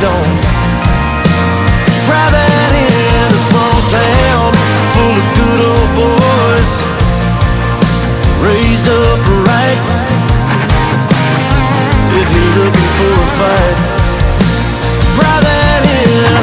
don't. Try that in a small town full of good old boys, raised up right. If you're looking for a fight, try that in